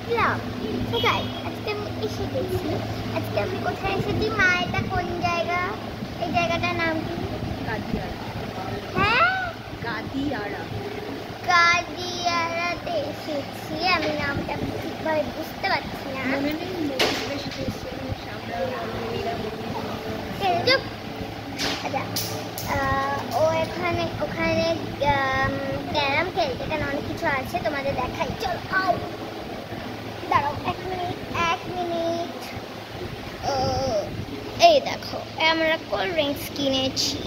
Blog. তো guys আজকে আমি এসে গেছি। আজকে আমি কোথায় এসেছি? মা এটা কোন জায়গা? এই জায়গাটার নাম কি? গাদিয়ারা। হ্যাঁ, গাদিয়ারাতে এসেছি। আমি নামটা ঠিকভাবে বুঝতে পারছি না। মনে নেই মোটিভের সাথে এসেছিলাম আমরা আচ্ছা, ও ওখানে ক্যারাম খেলছে, এখানে অনেক কিছু আছে, তোমাদের দেখাই। চলো আও, দাঁড়াও এক মিনিট। এই দেখো আমরা কোল্ড ড্রিঙ্কস কিনেছি,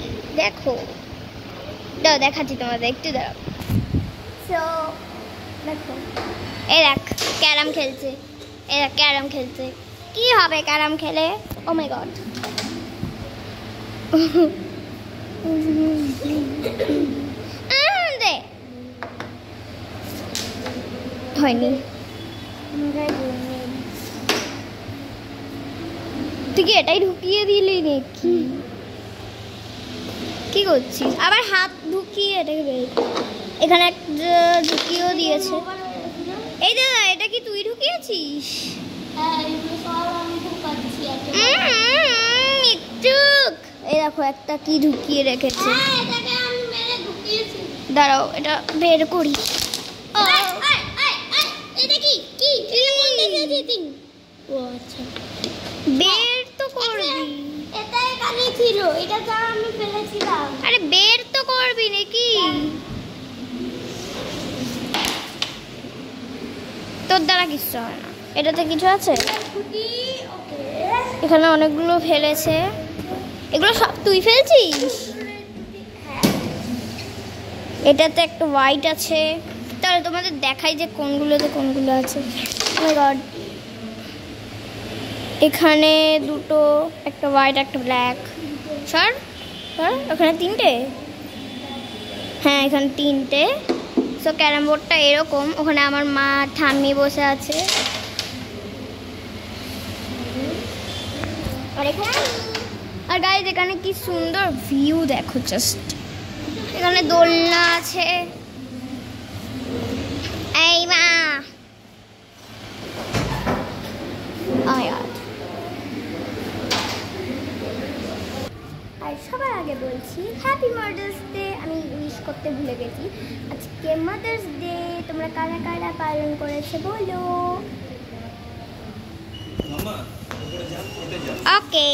দেখো দেখাচ্ছি তোমাদের, একটু দাঁড়াও। সো দেখো, এই দেখ ক্যারাম খেলছে, কি হবে ক্যারাম খেলে? ও মাই গড, হয়নি। তুই কি এটাই ঢুকিয়ে দিলি নাকি? কি করছিস? আবার হাত ঢুকিয়ে এটাকে বের, এখানে ঢুকিয়েও দিয়েছে। এই দাদা, এটা কি তুই ঢুকিয়েছিস? এই দেখো একটা কি ঢুকিয়ে রেখেছে। দাঁড়াও এটা বের করি। বের তো করবি, এটা এখানে ছিল, এটা তো আমি ফেলেছিলাম। আরে বের তো করবি নাকি? তোর দ্বারা কিছু হয় না। এটাতে কিছু আছে? এখানে অনেকগুলো ফেলেছে, এগুলো সব তুই ফেলছিস? এটাতে একটা হোয়াইট আছে, তাহলে তোমাদের দেখাই যে কোনগুলোতে কোনগুলো আছে। ও মাই গড, এখানে দুটো, একটা হোয়াইট একটা ব্ল্যাক। সর ওখানে তিনটে, হ্যাঁ এখানে তিনটে। সো ক্যারাম বোর্ডটা এরকম, ওখানে আমার মা ঠাম্মি বসে আছে, আর গাইস এখানে কি সুন্দর ভিউ দেখো, জাস্ট এখানে দোলনা আছে। এই মা আর সবার আগে বলছি হ্যাপি মাদার্স ডে। আমি উইশ করতে ভুলে গেছি। আজকে মাদার্স ডে, তোমরা কারা কারা পালন করেছে বলো? ওকে,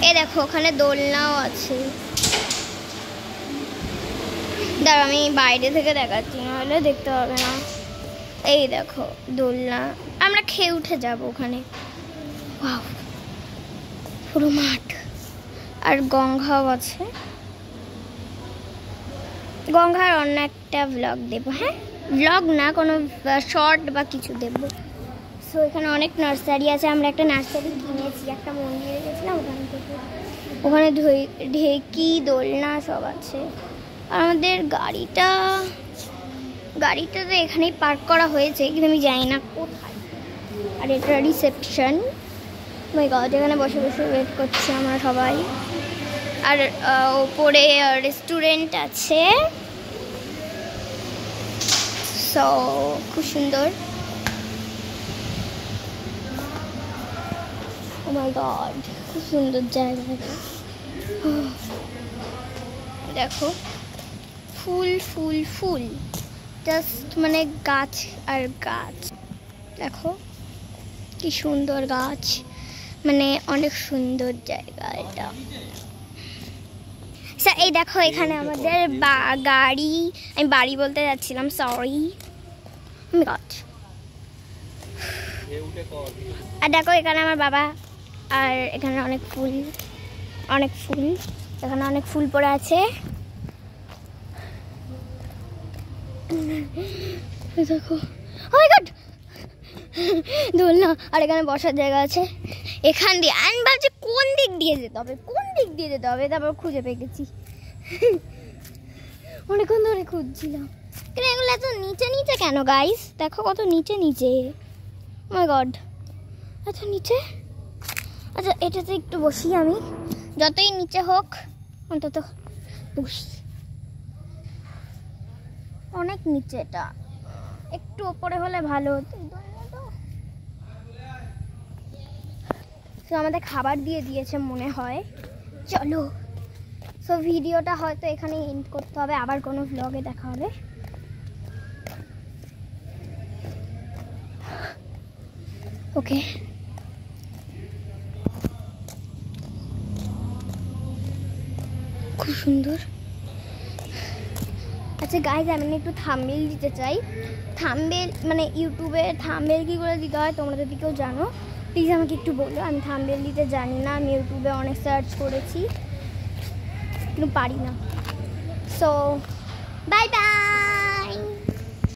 এই দেখো ওখানে দোলনাও আছে। দাঁড়া আমি বাইরে থেকে দেখাচ্ছি, নাহলে দেখতে হবে না। এই দেখো দোলনা, আমরা খেয়ে উঠে যাব ওখানে। ওয়াও, পুরো মাঠ, আর গঙ্গাও আছে। গঙ্গার অন্য একটা ব্লগ দেবো, হ্যাঁ ব্লগ না, কোনো শর্ট বা কিছু দেবো। সো এখানে অনেক নার্সারি আছে, আমরা একটা নার্সারি কিনেছি, একটা মন্দিরে গেছিলাম ওখান থেকে। ওখানে ঢেকি দোলনা সব আছে। আর আমাদের গাড়িটা তো এখানেই পার্ক করা হয়েছে, কিন্তু আমি জানি না কোথায়। আর এটা রিসেপশন। মাই গড, এখানে বসে বসে ওয়েট করছি আমরা সবাই। আর ওপরে রেস্টুরেন্ট আছে। সো খুব সুন্দর। ও মাই গড, খুব সুন্দর জায়গা। দেখো ফুল ফুল ফুল, জাস্ট মানে গাছ আর গাছ। দেখো কি সুন্দর গাছ, মানে অনেক সুন্দর জায়গা এটা। এই দেখো এখানে আমাদের গাড়ি, আমি বাড়ি বলতে যাচ্ছিলাম, সরি। আর দেখো এখানে আমার বাবা, আর এখানে অনেক ফুল, এখানে অনেক ফুল পড়ে আছে। দেখো, ও মাই গড, দোলনা। আর এখানে বসার জায়গা আছে এখান দিয়ে। আমি ভাবছি কোন দিক দিয়ে যেতে হবে, তারপর খুঁজে পেয়ে গেছি। অনেকক্ষণ ধরে খুঁজছিলাম, কিন্তু এগুলো এত নিচে কেন গাইস? দেখো কত নিচে। ও মাই গড, এত নিচে। আচ্ছা এটাতে একটু বসি আমি, যতই নিচে হোক অন্তত বসি। অনেক নিচে, এটা একটু ওপরে হলে ভালো হতো। তো আমাদের খাবার দিয়ে দিয়েছে মনে হয়, চলো। সো ভিডিওটা হয়তো এখানে এন্ড করতে হবে, আবার কোনো ভ্লগে দেখা হবে। ওকে, খুব সুন্দর। আচ্ছা গাইজ, আমি একটু থাম্বনেল দিতে চাই। থাম্বনেল মানে ইউটিউবে থাম্বনেল কী করে দিতে হয় তোমরা যদি কেউ জানো প্লিজ আমাকে একটু বলো। আমি থাম্বনেল দিতে জানি না, আমি ইউটিউবে অনেক সার্চ করেছি কিন্তু পারি না। So bye bye.